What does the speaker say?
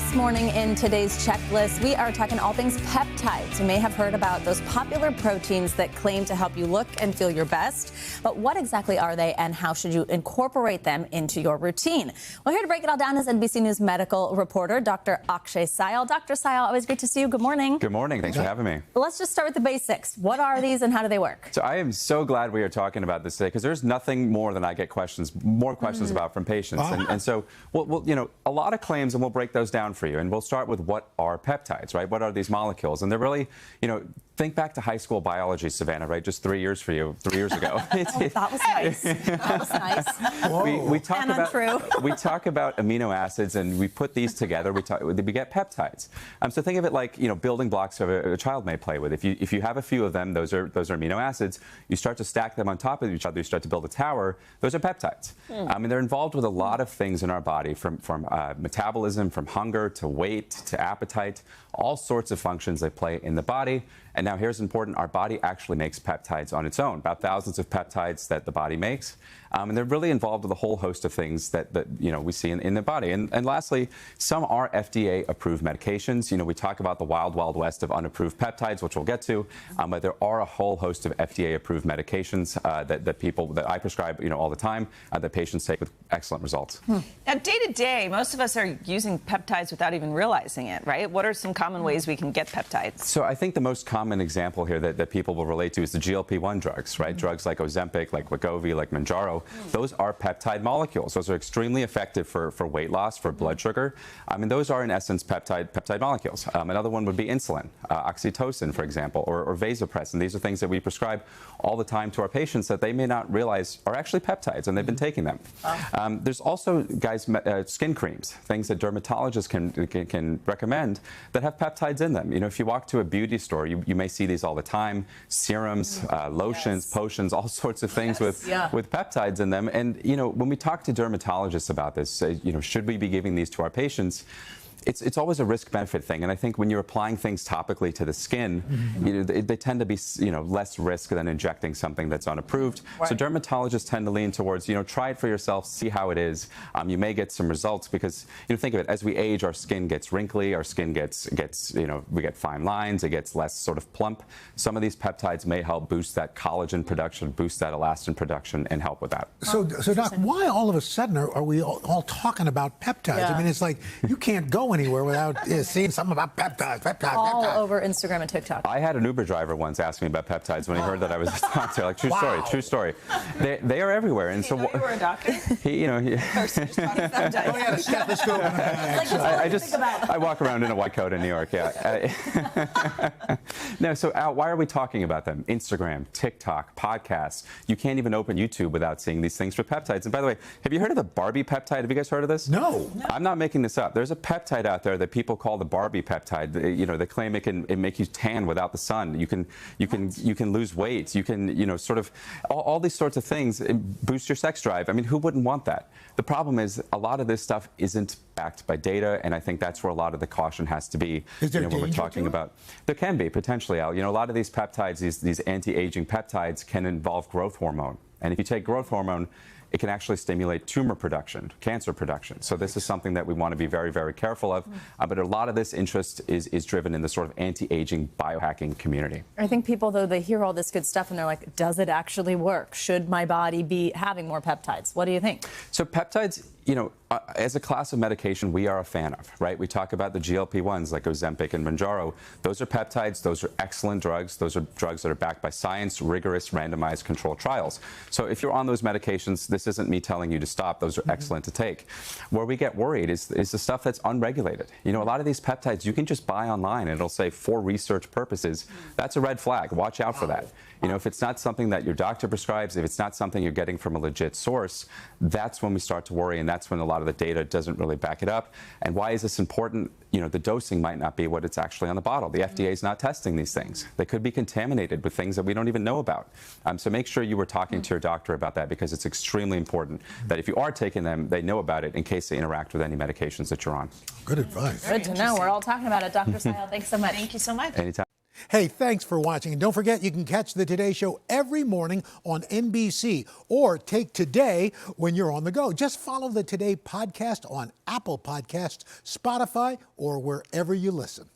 This morning in today's checklist, we are talking all things peptides. You may have heard about those popular proteins that claim to help you look and feel your best. But what exactly are they and how should you incorporate them into your routine? Well, here to break it all down is NBC News medical reporter Dr. Akshay Syal. Dr. Syal, always great to see you. Good morning. Good morning. Thanks for having me. Let's just start with the basics. What are these and how do they work? So I am so glad we are talking about this today because there's nothing more than I get more questions about from patients. And so, we'll, you know, a lot of claims, and we'll break those down for you. And we'll start with what are peptides, right? What are these molecules? And they're really, you know, think back to high school biology, Savannah, right? Just 3 years for you, 3 years ago. That was nice. That was nice. We talk about amino acids, and we put these together. We get peptides. So think of it like, you know, building blocks a child may play with. If you have a few of them, those are amino acids. You start to stack them on top of each other. You start to build a tower. Those are peptides. And they're involved with a lot of things in our body, from metabolism, from hunger to weight to appetite, all sorts of functions they play in the body. And now here's important, our body actually makes peptides on its own, about thousands of peptides that the body makes. And they're really involved with a whole host of things that you know, we see in the body. And lastly, some are FDA-approved medications. You know, we talk about the wild, wild west of unapproved peptides, which we'll get to, but there are a whole host of FDA-approved medications that I prescribe, you know, all the time, that patients take with excellent results. Now, day to day, most of us are using peptides without even realizing it, right? What are some common ways we can get peptides? So I think the most common example here that people will relate to is the GLP-1 drugs, right? Drugs like Ozempic, like Wegovy, like Mounjaro. Those are peptide molecules. Those are extremely effective for weight loss, for blood sugar. I mean, those are in essence peptide molecules. Another one would be insulin, oxytocin, for example, or vasopressin. These are things that we prescribe all the time to our patients that they may not realize are actually peptides, and they've been taking them. There's also, guys, skin creams, things that dermatologists can recommend that have peptides in them. You know, if you walk to a beauty store, you may see these all the time: serums, lotions, potions, all sorts of things with peptides in them. And you know, when we talk to dermatologists about this, you know, should we be giving these to our patients? It's always a risk-benefit thing, and I think when you're applying things topically to the skin, you know, they tend to be, you know, less risk than injecting something that's unapproved. So dermatologists tend to lean towards, you know, try it for yourself, see how it is. You may get some results because, you know, think of it, as we age, our skin gets wrinkly, our skin gets you know, we get fine lines, it gets less sort of plump. Some of these peptides may help boost that collagen production, boost that elastin production, and help with that. So Doc, why all of a sudden are we all talking about peptides? I mean, it's like you can't go anywhere without seeing something about peptides. All over Instagram and TikTok. I had an Uber driver once ask me about peptides when he heard that I was a doctor. Like, true story. They are everywhere. And so you were a doctor? He, you know, I walk around in a white coat in New York. No, so Al, why are we talking about them? Instagram, TikTok, podcasts. You can't even open YouTube without seeing these things for peptides. And by the way, have you heard of the Barbie peptide? Have you guys heard of this? No. I'm not making this up. There's a peptide out there that people call the Barbie peptide. You know, they claim it make you tan without the sun. You can lose weight. You can, you know, sort of all these sorts of things boost your sex drive. I mean, who wouldn't want that? The problem is a lot of this stuff isn't backed by data, and I think that's where a lot of the caution has to be. Is there when we're talking about, there can be potentially, Al. You know, a lot of these peptides, these anti-aging peptides, can involve growth hormone, and if you take growth hormone, it can actually stimulate tumor production, cancer production. So this is something that we want to be very, very careful of. But a lot of this interest is driven in the sort of anti-aging biohacking community. I think people, though, they hear all this good stuff and they're like, does it actually work? Should my body be having more peptides? What do you think? So peptides, you know, as a class of medication, we are a fan of, right? We talk about the GLP-1s like Ozempic and Mounjaro. Those are peptides. Those are excellent drugs. Those are drugs that are backed by science, rigorous, randomized controlled trials. So if you're on those medications, this isn't me telling you to stop. Those are excellent to take. Where we get worried is the stuff that's unregulated. You know, a lot of these peptides you can just buy online and it'll say for research purposes. That's a red flag. Watch out for that. You know, if it's not something that your doctor prescribes, if it's not something you're getting from a legit source, that's when we start to worry, and that's when a lot of the data doesn't really back it up. And why is this important? You know, the dosing might not be what it's actually on the bottle. The FDA is not testing these things. They could be contaminated with things that we don't even know about. So make sure you were talking to your doctor about that, because it's extremely important that if you are taking them, they know about it in case they interact with any medications that you're on. Good advice. Good to know. We're all talking about it. Dr. Syal, thanks so much. Thank you so much. Anytime. Hey, thanks for watching. And don't forget, you can catch the Today Show every morning on NBC or take Today when you're on the go. Just follow the Today podcast on Apple Podcasts, Spotify, or wherever you listen.